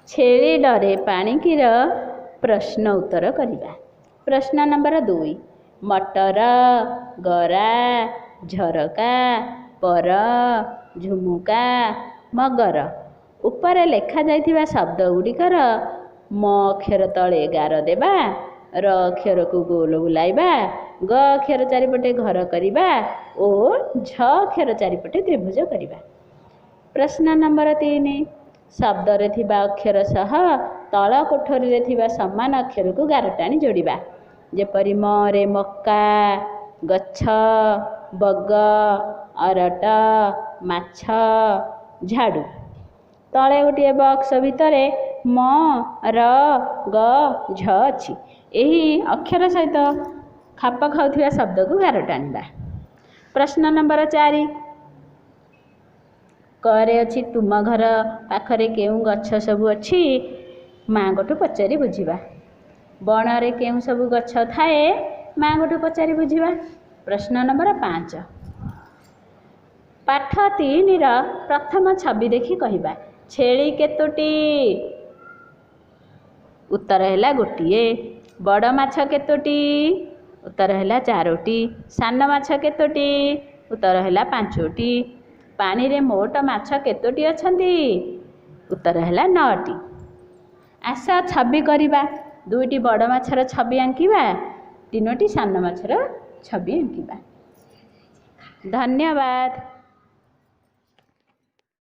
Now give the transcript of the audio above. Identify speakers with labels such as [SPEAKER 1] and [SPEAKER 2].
[SPEAKER 1] छेली डरे पाणिकीर प्रश्न उत्तर करिबा। प्रश्न नंबर 2 मटर गरा झरका पर झुमुका मगर ऊपर लेखा जाइथिबा शब्द गुड़िकर म अक्षर तले गार देबा र अक्षर को गोल बुलाइबा ग अक्षर चारिपटे घर करिबा ओ झ अक्षर चारिपटे त्रिभुज करिबा। प्रश्न नंबर 3 शब्द रे थिबा अक्षर सह तल कोठरी रे थिबा समान अक्षर को गार टाणी जोड़िबा जेपरि म रे मक्का गच्छ बग अरट माछ झाड़ू तले गोटे बक्स भितर म र ग झ अछि एही अक्षर सहित खाप खाउथिबा शब्द को गार टाणिबा। प्रश्न नंबर 4 करे अछि तुम घर पाखरे केउ गच्छ सब अछि माँ गोटू पचारि बुझिबा। बण रे केउ सब गच्छ थाए माँ गोटू पचारि बुझिबा। प्रश्न नंबर 5 पाठ 3 र प्रथम छवि देखि कहिबा छेली केतोटी उत्तर हैला गोटिए बड़ माछ केतोटी उत्तर हैला 4टी सान माछ केतोटी उत्तर हैला 5टी पानी रे मोट माछ केतोटी अछंती उत्तर हैला 9टी। आस छवि करिबा 2टी बड़ माछर छवि आंकिबा 3टी सान माछर छवि आंकिबा। धन्यवाद।